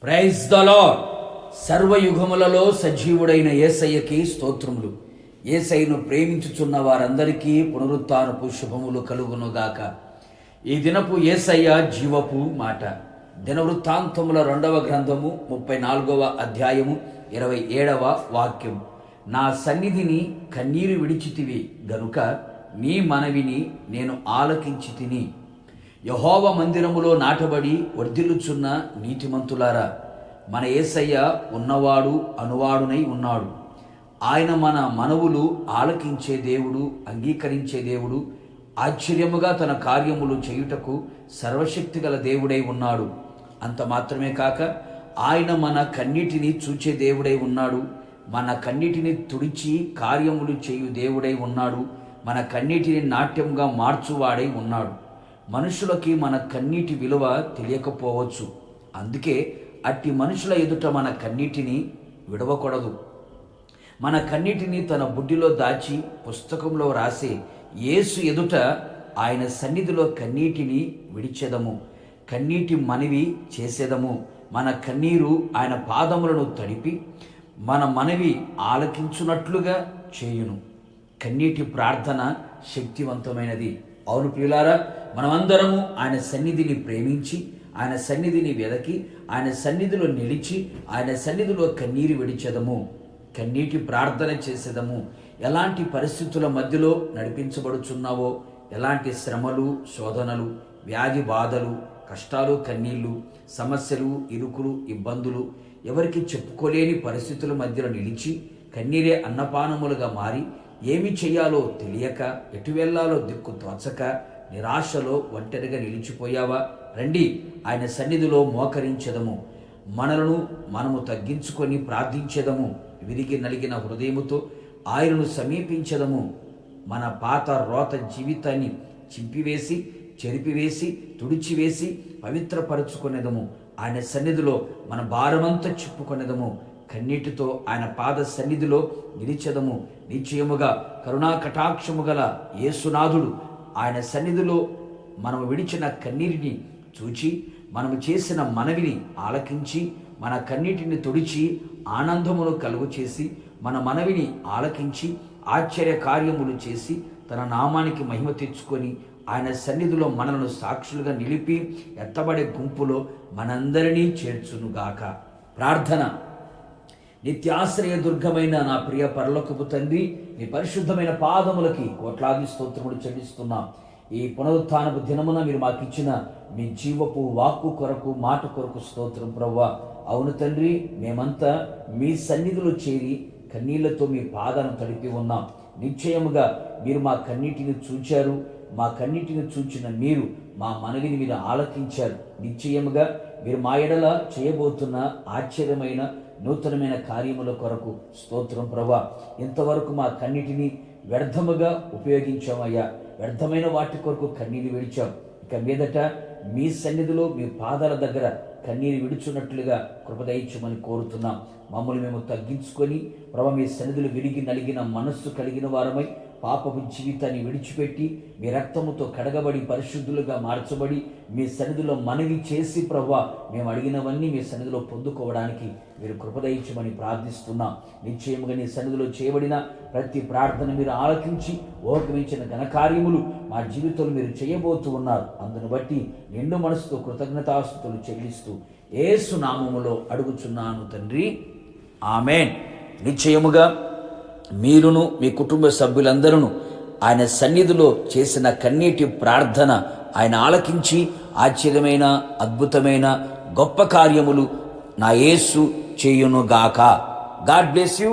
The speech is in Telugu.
Praise the lord. సర్వయుగములలో సజీవుడైన యేసయ్యకి స్తోత్రములు. యేసయ్యను ప్రేమించుచున్న వారందరికీ పునరుత్థానపు శుభములు కలుగునుగాక. ఈ దినపు యేసయ్య జీవపు మాట. దినవృత్తాంతముల 2వ గ్రంథము 34వ అధ్యాయము 27వ వాక్యం. నా సన్నిధిని కన్నీరు విడిచితివి గనుక నీ మనవిని నేను ఆలకించి తిని. యెహోవా మందిరములో నాటబడి వర్ధిల్లుచున్న నీతిమంతులారా, మన యేసయ్య ఉన్నవాడు అనువాడునై ఉన్నాడు. ఆయన మన మనవులు ఆలకించే దేవుడు, అంగీకరించే దేవుడు, ఆశ్చర్యముగా తన కార్యములు చేయుటకు సర్వశక్తి గల దేవుడై ఉన్నాడు. అంత మాత్రమే కాక ఆయన మన కన్నిటిని చూచే దేవుడై ఉన్నాడు. మన కన్నిటిని తుడిచి కార్యములు చేయు దేవుడై ఉన్నాడు. మన కన్నిటిని నాట్యంగా మార్చువాడై ఉన్నాడు. మనుషులకి మన కన్నీటి విలువ తెలియకపోవచ్చు. అందుకే అట్టి మనుషుల ఎదుట మన కన్నీటిని విడవకూడదు. మన కన్నీటిని తన బుడ్డిలో దాచి పుస్తకంలో రాసే యేసు ఎదుట ఆయన సన్నిధిలో కన్నీటిని విడిచెదము, కన్నీటి మనవి చేసేదము. మన కన్నీరు ఆయన పాదములను తడిపి మన మనవి ఆలకించున్నట్లుగా చేయును. కన్నీటి ప్రార్థన శక్తివంతమైనది. అవును ప్రియులారా, మనమందరము ఆయన సన్నిధిని ప్రేమించి, ఆయన సన్నిధిని వెదకి, ఆయన సన్నిధిలో నిలిచి, ఆయన సన్నిధిలో కన్నీరు విడిచెదము, కన్నీటి ప్రార్థన చేసేదము. ఎలాంటి పరిస్థితుల మధ్యలో నడిపించబడుచున్నావో, ఎలాంటి శ్రమలు, శోధనలు, వ్యాధి బాధలు, కష్టాలు, కన్నీళ్లు, సమస్యలు, ఇరుకులు, ఇబ్బందులు, ఎవరికి చెప్పుకోలేని పరిస్థితుల మధ్యలో నిలిచి కన్నీరే అన్నపానములుగా మారి ఏమి చేయాలో తెలియక, ఎటు వెళ్ళాలో దిక్కు తోచక, నిరాశలో ఒంటరిగా నిలిచిపోయావా? రండి, ఆయన సన్నిధిలో మోకరించెదము, మనలను మనము తగ్గించుకొని ప్రార్థించెదము. విరిగి నలిగిన హృదయముతో ఆయనను సమీపించెదము. మన పాత రోత జీవితాన్ని చింపివేసి, చెరిపివేసి, తుడిచివేసి పవిత్రపరచుకునేదము. ఆయన సన్నిధిలో మన భారమంతా చెప్పుకునేదము. కన్నీటితో ఆయన పాద సన్నిధిలో నిలిచెదము. నిశ్చయముగా కరుణా కటాక్షము గల యేసునాథుడు ఆయన సన్నిధిలో మనము విడిచిన కన్నీరిని చూచి, మనము చేసిన మనవిని ఆలకించి, మన కన్నీటిని తుడిచి ఆనందమును కలుగు చేసి, మన మనవిని ఆలకించి ఆశ్చర్య కార్యములు చేసి తన నామానికి మహిమ తెచ్చుకొని ఆయన సన్నిధిలో మనలను సాక్షులుగా నిలిపి ఎత్తబడే గుంపులో మనందరినీ చేర్చునుగాక. ప్రార్థన. నిత్యాశ్రయ దుర్గమైన నా ప్రియ పరలోకపు తండ్రి, నీ పరిశుద్ధమైన పాదములకి కోట్లాది స్తోత్రములు చెల్లిస్తున్నాం. ఈ పునరుత్థానపు దినమున మీరు మాకు ఇచ్చిన మీ జీవపు వాక్కు కొరకు, మాట కొరకు స్తోత్రం ప్రభువా. అవును తండ్రి, మేమంతా మీ సన్నిధిలో చేరి కన్నీళ్లతో మీ పాదాలను తడిపి ఉన్నాం. నిశ్చయముగా మీరు మా కన్నీటిని చూచారు. మా కన్నీటిని చూచిన మీరు మా మనవిని మీరు ఆలకించారు. నిశ్చయముగా మీరు మా ఎడల చేయబోతున్న ఆశ్చర్యమైన నూతనమైన కార్యముల కొరకు స్తోత్రం ప్రభువా. ఇంతవరకు మా కన్నీటిని వ్యర్థముగా ఉపయోగించామయ్యా. వ్యర్థమైన వాటి కొరకు కన్నీరు విడిచాం. ఇక మీదట మీ సన్నిధిలో మీ పాదాల దగ్గర కన్నీరు విడుచున్నట్లుగా కృపదయించమని కోరుతున్నాం. మమ్మల్ని మేము తగ్గించుకొని ప్రభు మీ సన్నిధిలో విరిగి నలిగిన మనస్సు కలిగిన వారమై పాపపు జీవితాన్ని విడిచిపెట్టి మీ రక్తముతో కడగబడి పరిశుద్ధులుగా మార్చబడి మీ సన్నిధిలో మనవి చేసి ప్రభువా మేము అడిగినవన్నీ మీ సన్నిధిలో పొందుకోవడానికి మీరు కృపదయించమని ప్రార్థిస్తున్నాం. నిశ్చయముగా నీ సన్నిధిలో చేయబడిన ప్రతి ప్రార్థన మీరు ఆలకించి ఓకమించిన ఘనకార్యములు మా జీవితంలో మీరు చేయబోతూ ఉన్నారు. అందును బట్టి నిండు మనసుతో కృతజ్ఞతాస్తుతులు చెల్లిస్తూ యేసు నామములో అడుగుచున్నాను తండ్రి, ఆమేన్. నిశ్చయముగా మీరును మీ కుటుంబ సభ్యులందరూ ఆయన సన్నిధిలో చేసిన కన్నీటి ప్రార్థన ఆయన ఆలకించి ఆశ్చర్యమైన, అద్భుతమైన, గొప్ప కార్యములు నా యేసు చేయునుగాక. God bless you.